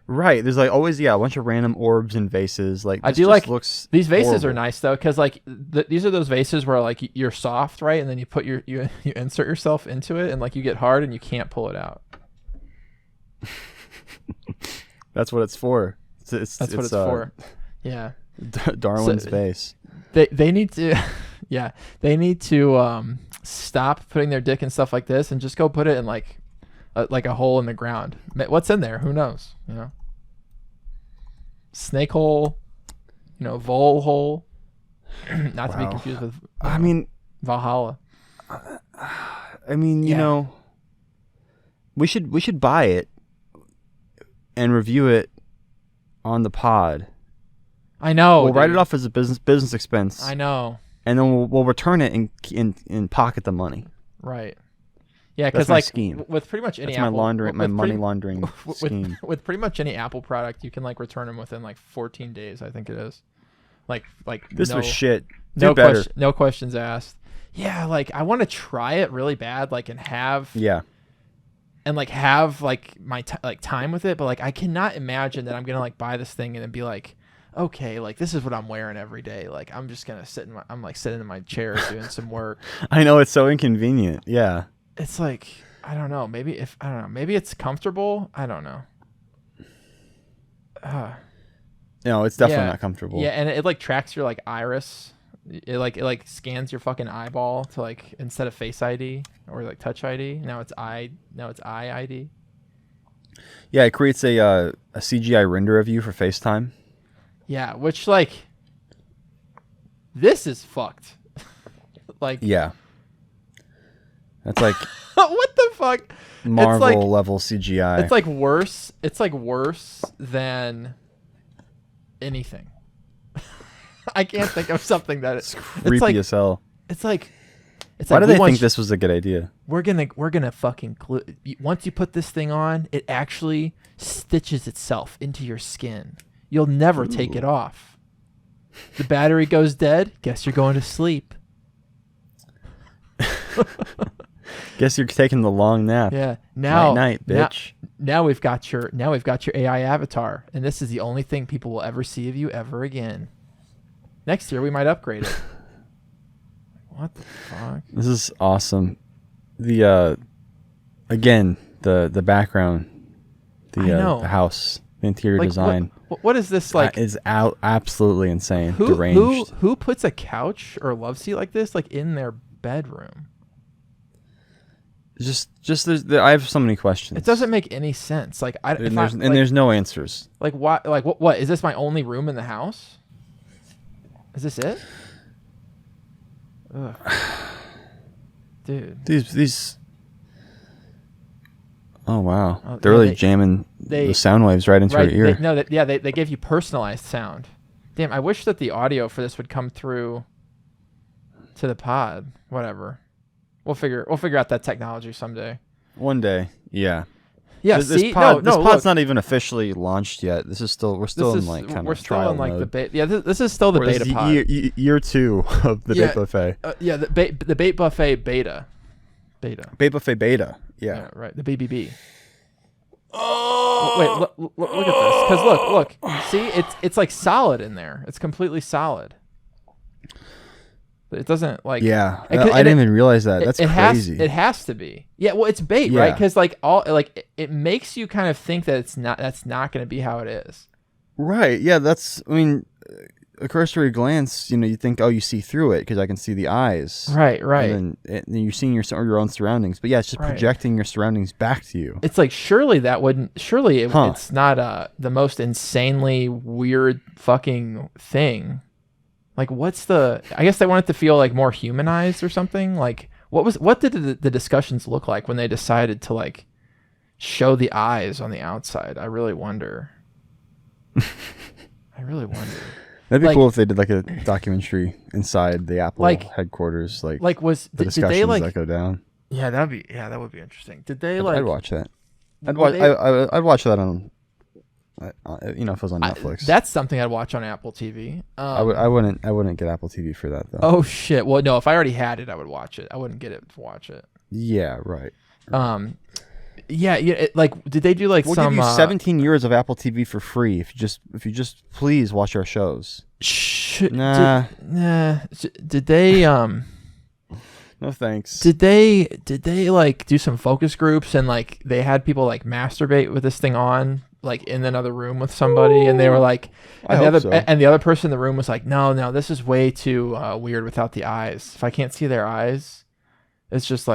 Right, there's like always a bunch of random orbs and vases. Like I do like looks these vases horrible. Are nice though because like these are those vases where like you're soft, right, and then you put you insert yourself into it and like you get hard and you can't pull it out. That's what it's for. That's what it's for. Yeah. Darwin's vase. They need to, they need to stop putting their dick in stuff like this and just go put it in like a hole in the ground. What's in there? Who knows? You know. Snake hole, you know, vole hole. Not to be confused with. I mean, Valhalla. I mean, you know, we should buy it and review it on the pod. I know. We'll write it off as a business expense. I know. And then we'll return it and pocket the money. Right. Yeah, because like scheme. With pretty much any That's Apple, my money laundering scheme. With pretty much any Apple product, you can like return them within like 14 days. I think it is. Like this was shit. No questions asked. Yeah, like I want to try it really bad, like and have my time with it, but like I cannot imagine that I'm gonna like buy this thing and then be like, okay, like this is what I'm wearing every day. Like I'm just gonna sitting in my chair doing some work. I know, it's so inconvenient. Yeah. It's like I don't know. Maybe it's comfortable. I don't know. No, it's definitely not comfortable. Yeah, and it like tracks your like iris. It like scans your fucking eyeball to like instead of Face ID or like Touch ID. Now it's Eye ID. Yeah, it creates a CGI render of you for FaceTime. Yeah, which like this is fucked. Like yeah. That's like what the fuck? Marvel level CGI. It's like worse. It's like worse than anything. I can't think of something that it's creepy as hell. It's like It's Why like, do they think this was a good idea? We're gonna fucking glue. Once you put this thing on, it actually stitches itself into your skin. You'll never take it off. The battery goes dead. Guess you're going to sleep. Guess you're taking the long nap. Yeah. Now, night, bitch. Now we've got your AI avatar, and this is the only thing people will ever see of you ever again. Next year we might upgrade it. What the fuck? This is awesome. The again, the background, the house, the interior design. What is this like? Is absolutely insane. Deranged. Who puts a couch or love seat like this in their bedroom? I have so many questions. It doesn't make any sense. There's no answers. Like why? Like what? Is this my only room in the house? Is this it? Ugh. Dude. These. Oh wow! They're really jamming the sound waves right into your ear. They give you personalized sound. Damn, I wish that the audio for this would come through to the pod. Whatever. We'll figure out that technology someday. One day, yeah. Yeah. This pod's not even officially launched yet. We're still in trial mode. This is still the beta pod. Year 2 of the bait buffet. The bait buffet beta. Bait buffet beta. Yeah. Right. The BBB. Oh. Wait. Look at this. Because look. See, it's like solid in there. It's completely solid. It doesn't like. Yeah, I didn't even realize that. That's crazy. It has to be. Yeah, well, it's bait, right? Because it makes you kind of think that that's not going to be how it is. Right. Yeah. A cursory glance, you think, oh, you see through it because I can see the eyes. Right. And then you're seeing your own surroundings. But yeah, it's just projecting your surroundings back to you. It's like it's not the most insanely weird fucking thing. Like, I guess they want it to feel like more humanized or something. Like, what did the discussions look like when they decided to like show the eyes on the outside? I really wonder. That'd be cool if they did like a documentary inside the Apple headquarters. Did they that go down? Yeah, that would be interesting. Did they I'd watch that. I'd watch that on. If it was on Netflix. That's something I'd watch on Apple TV. I wouldn't get Apple TV for that though. Oh shit! Well, no, if I already had it, I would watch it. I wouldn't get it to watch it. Yeah, right. Yeah. Did they do we'll give you 17 years of Apple TV for free if you just please watch our shows. Nah. Did they No thanks. Did they do some focus groups and they had people masturbate with this thing on? In another room with somebody, and they were and the other person in the room was like, no, this is way too weird without the eyes. If I can't see their eyes, it's just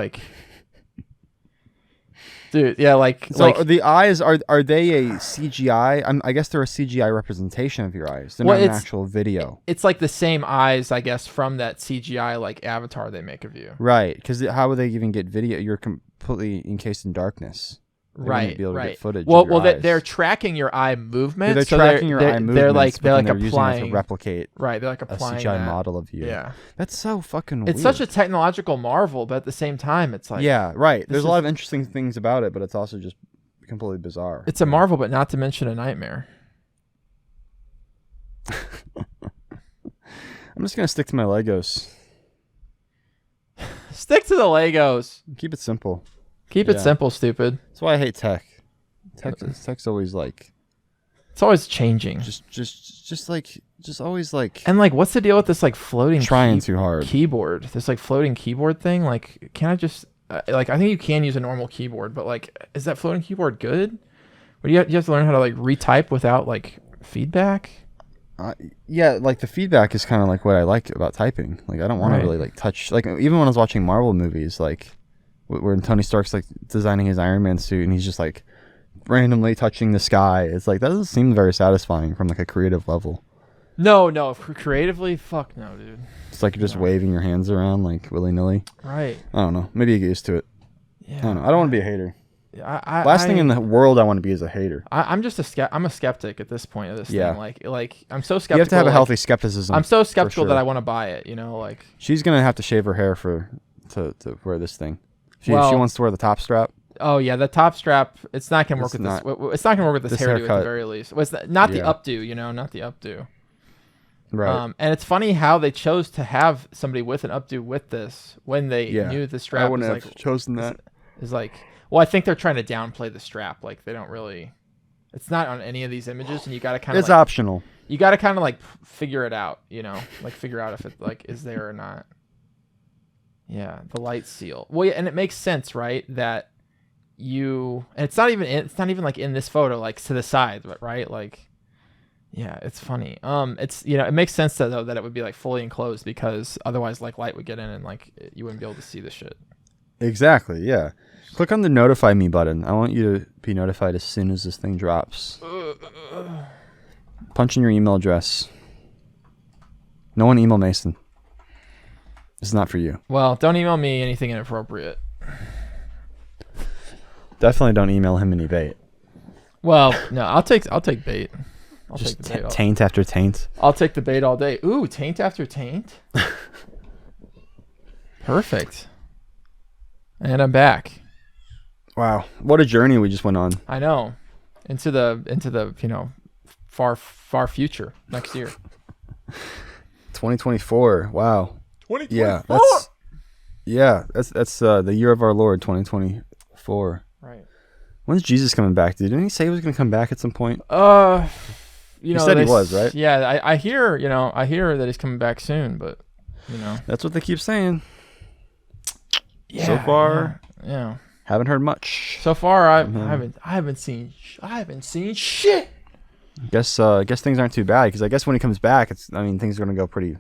dude, yeah, the eyes are they a CGI? I guess they're a CGI representation of your eyes. They're not an actual video. It's like the same eyes, I guess, from that CGI avatar they make of you. Right, because how would they even get video? You're completely encased in darkness. Right. Be able to get footage they're tracking your eye movement. They're tracking your eye movements. They're applying using it to replicate. Right. They're applying a CGI model of you. Yeah. That's so fucking weird. It's such a technological marvel, but at the same time, it's yeah, right. There's a lot of interesting things about it, but it's also just completely bizarre. It's a marvel, but not to mention a nightmare. I'm just gonna stick to my Legos. Stick to the Legos. Keep it simple. Keep it simple, stupid. That's why I hate tech. Tech's always it's always changing. Just always And what's the deal with this floating trying too hard keyboard? This floating keyboard thing. Can I just I think you can use a normal keyboard, but is that floating keyboard good? Or you have to learn how to retype without feedback? Yeah, the feedback is kind of what I like about typing. I don't want to really touch. Even when I was watching Marvel movies, where Tony Stark's designing his Iron Man suit and he's just randomly touching the sky. It's that doesn't seem very satisfying from a creative level. No, creatively, fuck no, dude. It's you're just waving your hands around willy nilly. Right. I don't know. Maybe you get used to it. Yeah. I don't know. I don't want to be a hater. Last thing in the world I want to be is a hater. I'm just I'm a skeptic at this point of this thing. I'm so skeptical. You have to have a healthy skepticism. I'm so skeptical that I want to buy it. She's gonna have to shave her hair to wear this thing. She Well, wants to wear the top strap. Oh yeah, the top strap. It's not gonna work with It's this. It's not gonna work with this hairdo at haircut. the very least. Was not the Yeah. updo? Not the updo. Right. And it's funny how they chose to have somebody with an updo with this when they knew the strap I wouldn't was have chosen that. Is like. Well, I think they're trying to downplay the strap. Like they don't really. It's not on any of these images, and you got to kind of. It's optional. You got to kind of like figure it out. Like figure out if it like is there or not. Yeah, the light seal. Well, yeah, and it makes sense, right? That and it's not even like in this photo, like to the side, right? Like, yeah, it's funny. It's it makes sense though that it would be like fully enclosed because otherwise like light would get in and like you wouldn't be able to see the shit. Exactly. Yeah. Click on the notify me button. I want you to be notified as soon as this thing drops. Punch in your email address. No one email Mason. It's not for you. Well, don't email me anything inappropriate. Definitely don't email him any bait. Well, no, I'll take bait. I'll Just take the bait. taint after taint. I'll take the bait all day. Ooh, taint after taint. Perfect. And I'm back. Wow, what a journey we just went on. I know. Into the far future next year. 2024. Wow. 2024. That's the year of our Lord, 2024. Right. When's Jesus coming back, dude? Didn't he say he was going to come back at some point? He said he was, right? Yeah, I hear that he's coming back soon, but That's what they keep saying. Yeah, so far, yeah. Haven't heard much. So far, I haven't seen shit. Guess things aren't too bad because I guess when he comes back, things are going to go pretty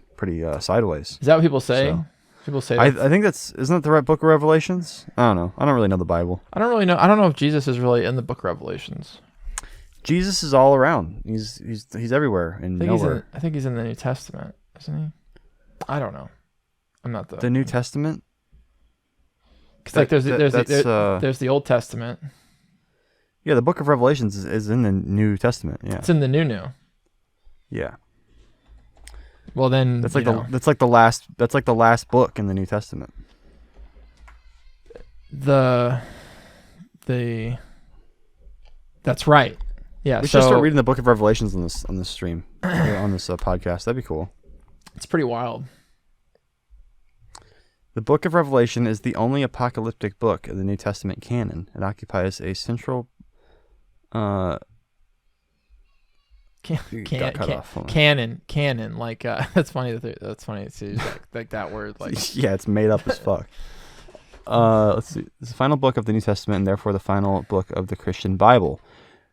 sideways. Is that what people say? So, people say that. I think isn't that the right book of Revelations? I don't know. I don't really know the Bible. I don't really know. I don't know if Jesus is really in the book of Revelations. Jesus is all around. He's everywhere and nowhere. I think he's in the New Testament, isn't he? I don't know. I'm not the New Testament. Because like there's the Old Testament. Yeah, the book of Revelations is in the New Testament. Yeah, it's in the new. Yeah. Well, then that's like the last book in the New Testament. That's right. Yeah, we should start reading the book of Revelations on this stream on this podcast. That'd be cool. It's pretty wild. The book of Revelation is the only apocalyptic book in the New Testament canon. It occupies a central canon. Like that's funny that's funny to see like that word. Like yeah, it's made up as fuck. Let's see. It's the final book of the New Testament and therefore the final book of the Christian Bible,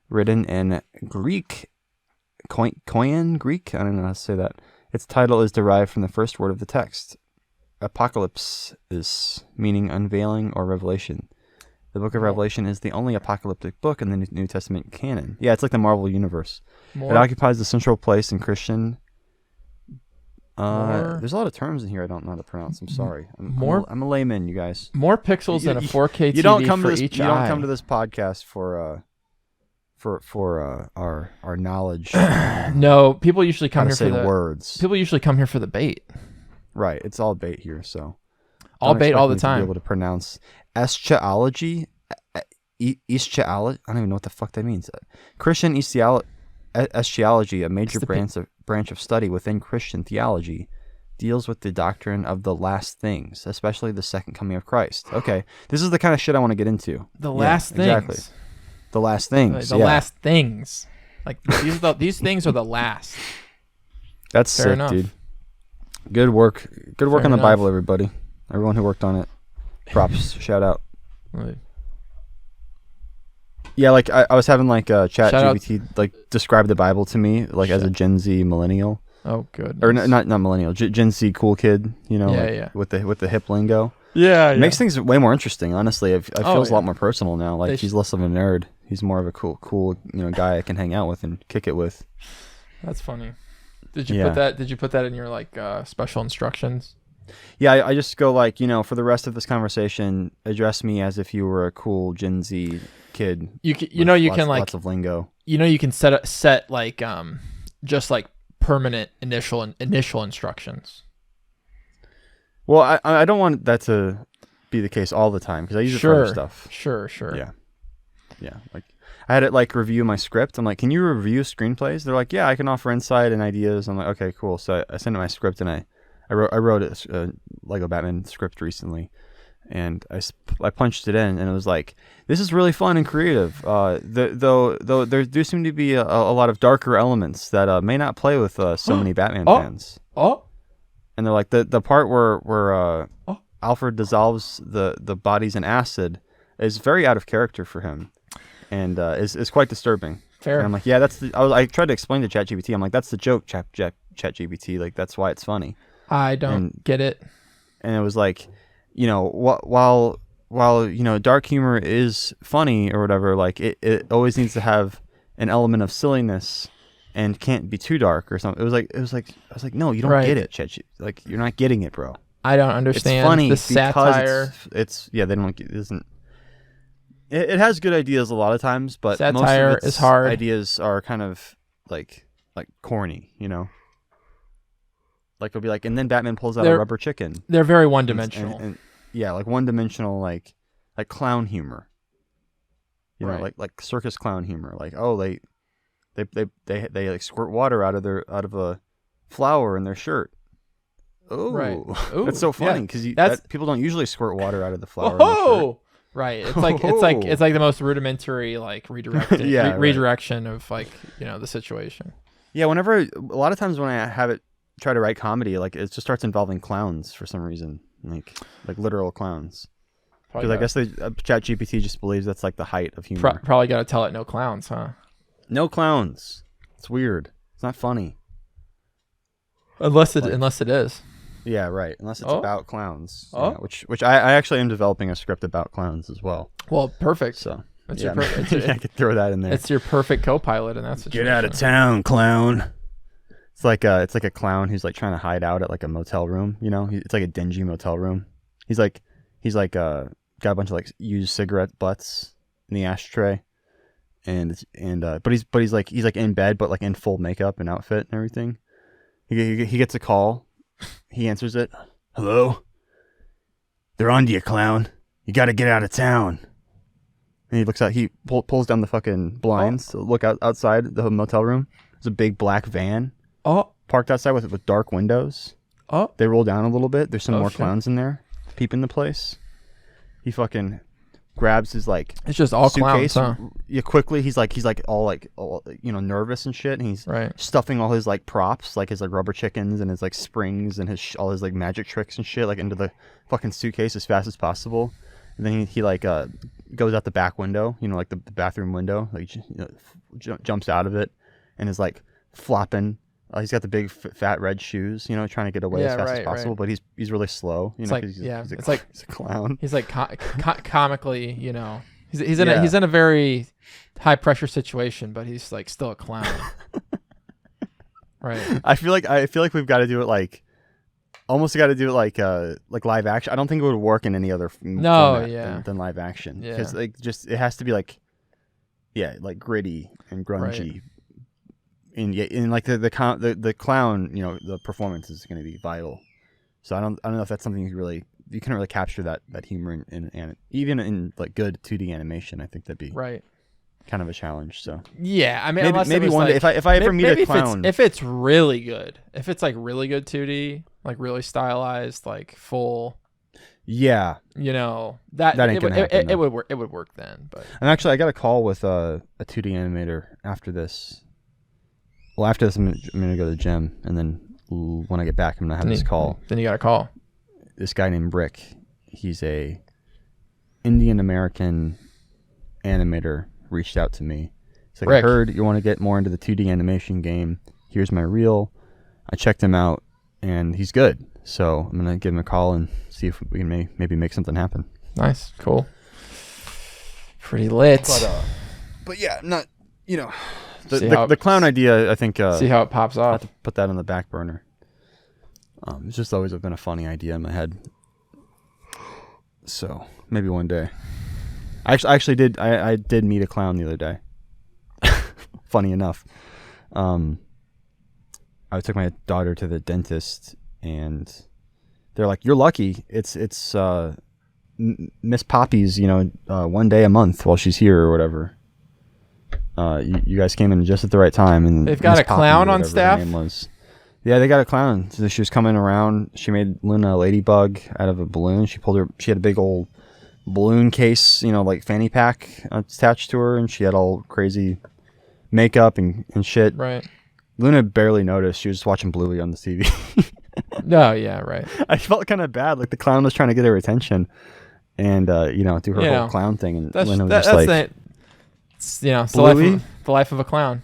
written in Greek, Koine Greek. I don't know how to say that. Its title is derived from the first word of the text. Apocalypse is meaning unveiling or revelation. The book of Revelation is the only apocalyptic book in the New Testament canon. Yeah, it's like the Marvel universe. It occupies the central place in Christian. There's a lot of terms in here I don't know how to pronounce. I'm sorry. I'm a layman, you guys. More pixels than a 4K TV you don't come for to this, each You eye. don't come to this podcast for our knowledge. No, people usually come how here to say for the words. People usually come here for the bait. Right, it's all bait here, so all bait all the to time. be able to pronounce eschatology, eschatology. I don't even know what the fuck that means. Christian eschatology, a major branch of study within Christian theology, deals with the doctrine of the last things, especially the second coming of Christ. Okay, this is the kind of shit I want to get into. The last things. Exactly. The last things. The last things. Like these things are the last. That's Fair sick, enough. dude. Good work. Good work Fair on the enough. Bible, everybody. Everyone who worked on it. Props. Shout out. Right. Yeah, like I was having like Chat Shout out. GPT like describe the Bible to me like as a Gen Z millennial. Oh, good. Or not millennial, Gen Z cool kid, Yeah, like, yeah. with the hip lingo. Yeah, It makes things way more interesting, honestly. It feels a yeah. lot more personal now. Like They he's less of a nerd. He's more of a cool guy I can hang out with and kick it with. That's funny. Did you put that in your like special instructions? Yeah, I just go like, for the rest of this conversation, address me as if you were a cool Gen Z kid. You can like lots of lingo. You can set like just like permanent initial instructions. Well, I don't want that to be the case all the time because I use it for other stuff. Sure. Yeah. Like I had it like review my script. I'm like, can you review screenplays? They're like, yeah, I can offer insight and ideas. I'm like, okay, cool. So I sent them my script and I wrote a Lego Batman script recently, and I punched it in and it was like, this is really fun and creative. Though there do seem to be a lot of darker elements that may not play with so many Batman fans. And they're like the part where Alfred dissolves the bodies in acid is very out of character for him, and is quite disturbing. Fair. And I'm like, yeah, that's I tried to explain to ChatGPT. I'm like, that's the joke, ChatGPT. Like that's why it's funny. I don't get it. And it was like, while dark humor is funny or whatever, like it always needs to have an element of silliness and can't be too dark or something. It was like I was like, no, you don't get it, ChatGPT. Like you're not getting it, bro. I don't understand. It's funny the satire. It's they don't. It isn't. It has good ideas a lot of times, but satire most of its is hard. ideas are kind of like corny, Like it'll be like, and then Batman pulls out a rubber chicken. They're very one-dimensional. And yeah, like one-dimensional, like clown humor. Like circus clown humor. Like, oh, they like squirt water out of a flower in their shirt. Oh, right. Ooh, that's so funny because people don't usually squirt water out of the flower. In their shirt. Right. It's like the most rudimentary like redirection of like the situation. Yeah. A lot of times when I have it try to write comedy, like it just starts involving clowns for some reason, like literal clowns. Because I guess ChatGPT just believes that's like the height of humor. Probably got to tell it no clowns, huh? No clowns. It's weird. It's not funny. Unless it is. Yeah, right. Unless it's about clowns. Yeah, which I actually am developing a script about clowns as well. Well, perfect. So that's I could throw that in there. It's your perfect co-pilot in that situation. Get out of town, clown. It's like a clown who's like trying to hide out at like a motel room. It's like a dingy motel room. He's like got a bunch of like used cigarette butts in the ashtray, but he's like in bed but like in full makeup and outfit and everything. He gets a call. He answers it. Hello? They're on to you, clown. You got to get out of town. And he looks out. He pulls down the fucking blinds to look outside the motel room. There's a big black van parked outside with dark windows. They roll down a little bit. There's some more clowns in there peeping the place. He fucking grabs his like it's just all suitcase. clowns, huh? Yeah, quickly he's all nervous and shit, and he's stuffing all his like props, like his like rubber chickens and his like springs and all his like magic tricks and shit like into the fucking suitcase as fast as possible. And then he like goes out the back window, like the bathroom window, like jumps out of it and is like flopping. He's got the big fat red shoes, trying to get away as fast as possible, but he's really slow. He's a clown. He's like comically, he's in a very high pressure situation, but he's like still a clown. Right. I feel like we've got to do it like live action. I don't think it would work in any other format than live action because it has to be like gritty and grungy. Right. And like the clown, the performance is going to be vital. So I don't know if that's something you can really capture that humor in even in like good 2D animation. I think that'd be kind of a challenge. So yeah, I mean maybe one day if I ever meet a clown, if it's really good, if it's like really good 2D, like really stylized, like full. Yeah, that ain't gonna happen. It would work. It would work then. But and actually, I got a call with a 2D animator after this. Well, after this, I'm going to go to the gym, and then when I get back, I'm going to have this call. Then you got a call. This guy named Rick, he's a Indian-American animator, reached out to me. He's like, Rick, I heard you want to get more into the 2D animation game. Here's my reel. I checked him out, and he's good. So I'm going to give him a call and see if we can maybe make something happen. Nice. Cool. Pretty lit. But yeah, not, The clown idea, I think. See how it pops off. I have to put that on the back burner. It's just always been a funny idea in my head. So maybe one day. I actually did. I did meet a clown the other day. Funny enough, I took my daughter to the dentist, and they're like, "You're lucky. It's Miss Poppy's, one day a month while she's here or whatever. You guys came in just at the right time, and they've got Miss a clown Poppy, on staff. her name was. Yeah, they got a clown. So she was coming around. She made Luna a ladybug out of a balloon. She had a big old balloon case, like fanny pack attached to her, and she had all crazy makeup and shit. Right. Luna barely noticed. She was just watching Bluey on the TV. No, yeah, right. I felt kind of bad. Like the clown was trying to get her attention, and do her whole clown thing, and Luna was just like, it's the life of a clown.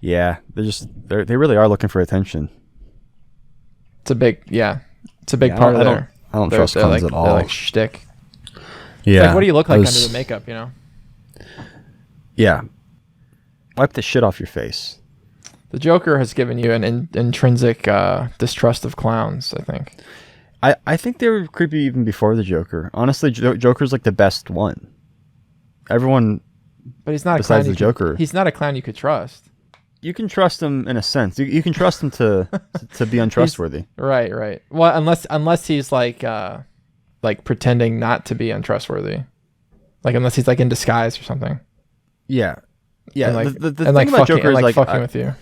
Yeah, they really are looking for attention. It's a big part of their. I don't trust clowns at all. They're like shtick. Yeah. It's like, what do you look like under the makeup? Yeah. Wipe the shit off your face. The Joker has given you an intrinsic distrust of clowns, I think. I think they were creepy even before the Joker. Honestly, Joker's like the best one. Everyone, but he's not besides the Joker. He's not a clown you could trust. You can trust him in a sense. You can trust him to be untrustworthy. Right. Well, unless he's like pretending not to be untrustworthy, like unless he's like in disguise or something. Yeah. And the thing about Joker is like fucking with you.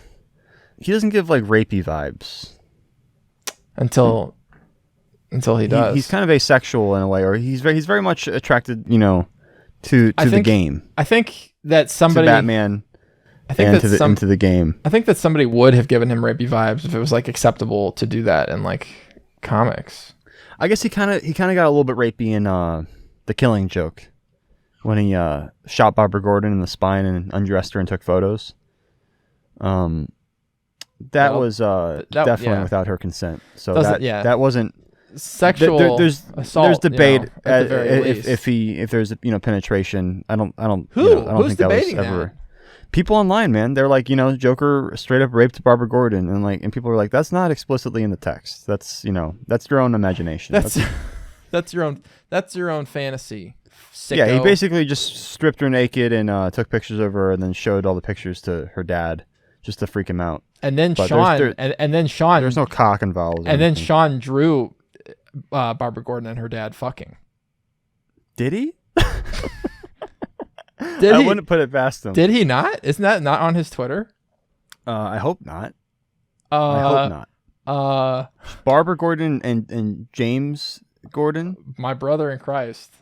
He doesn't give like rapey vibes until he does. He's kind of asexual in a way, or he's very much attracted, to the game. I think that somebody to Batman. Into the game. I think that somebody would have given him rapey vibes if it was like acceptable to do that in like comics. I guess he kind of got a little bit rapey in The Killing Joke when he shot Barbara Gordon in the spine and undressed her and took photos. That was definitely without her consent. So that wasn't sexual. There's debate at the very least. if there's penetration. I don't Who's think that was debating ever. that? People online, man, they're like, Joker straight up raped Barbara Gordon, and people are like, that's not explicitly in the text. That's that's your own imagination. That's your own fantasy. Sicko. Yeah, he basically just stripped her naked and took pictures of her, and then showed all the pictures to her dad just to freak him out. And then Sean, there's no cock involved. And then Sean drew Barbara Gordon and her dad fucking. Did he? I wouldn't put it past him. Did he not? Isn't that not on his Twitter? I hope not. I hope not. Barbara Gordon and James Gordon. My brother in Christ.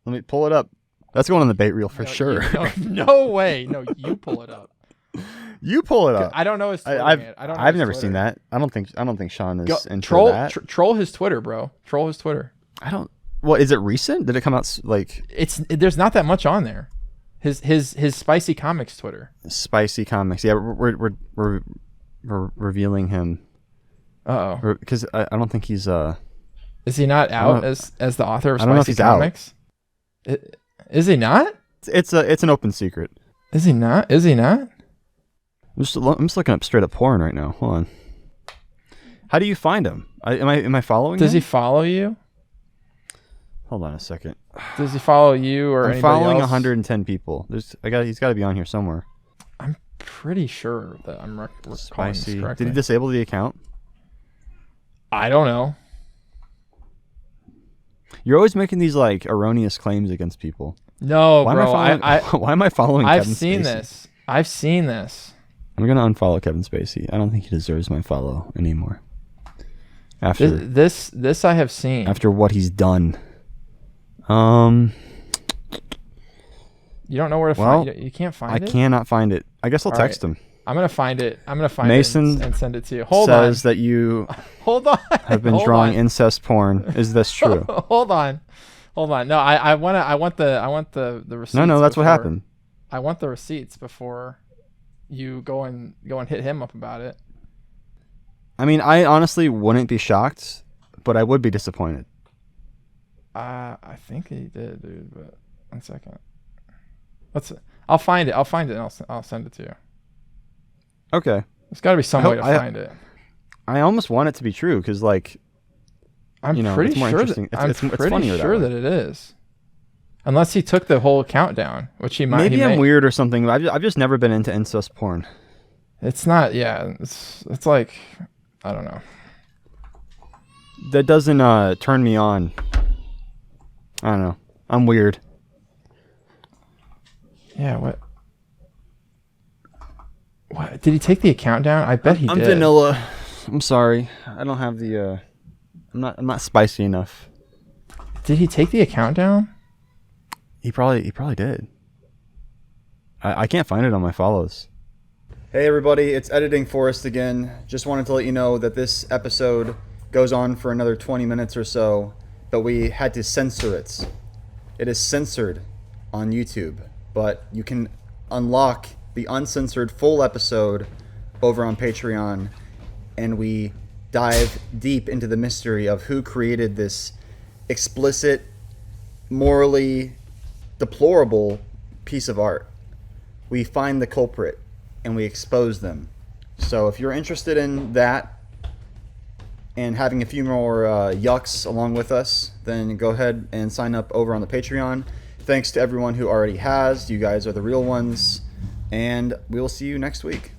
Let me pull it up. That's going on the bait reel for sure. No way. No, you pull it up. You pull it up. I don't know his Twitter. I've never seen that. I don't think Sean is into that. Troll his Twitter, bro. Troll his Twitter. What is it recent? Did it come out There's not that much on there. His Spicy Comics Twitter. Spicy Comics. Yeah, we're revealing him. Uh-oh. Because I don't think he's Is he not out as the author of I don't know if Spicy he's Comics? Is he not? It's an open secret. Is he not? I'm just looking up straight up porn right now. Hold on. How do you find him? Am I following him? Does he follow you? Hold on a second. Does he follow you or anybody following else? 110 people. He's got to be on here somewhere. I'm pretty sure that I'm recalling this correctly. Did he disable the account? I don't know. You're always making these erroneous claims against people. No, why bro. Why am I following Kevin Spacey? I've seen this. I'm gonna unfollow Kevin Spacey. I don't think he deserves my follow anymore. After this I have seen. After what he's done. You don't know where to find it. You can't find it. I cannot find it. I guess I'll text him. I'm gonna find it. Mason and send it to you. Says that you have been drawing incest porn. Is this true? Hold on. No, I want the receipts. No, that's what happened. I want the receipts before you go and hit him up about it. I mean, I honestly wouldn't be shocked, but I would be disappointed. I think he did, dude. But 1 second. I'll find it. And I'll send it to you. Okay. There's got to be some way to find it. I almost want it to be true because, I'm pretty sure that it is. Unless he took the whole account down, which he might. Maybe I'm weird or something. I've just never been into incest porn. It's not. Yeah. It's like, I don't know. That doesn't turn me on. I don't know. I'm weird. Yeah, what? What? Did he take the account down? I bet he I'm did. vanilla. I'm sorry. I don't have the I'm not spicy enough. Did he take the account down? He probably did. I can't find it on my follows. Hey everybody, it's Editing Forest again. Just wanted to let you know that this episode goes on for another 20 minutes or so, but we had to censor it. It is censored on YouTube, but you can unlock the uncensored full episode over on Patreon, and we dive deep into the mystery of who created this explicit, morally deplorable piece of art. We find the culprit and we expose them. So if you're interested in that and having a few more yucks along with us, then go ahead and sign up over on the Patreon. Thanks to everyone who already has. You guys are the real ones. And we'll see you next week.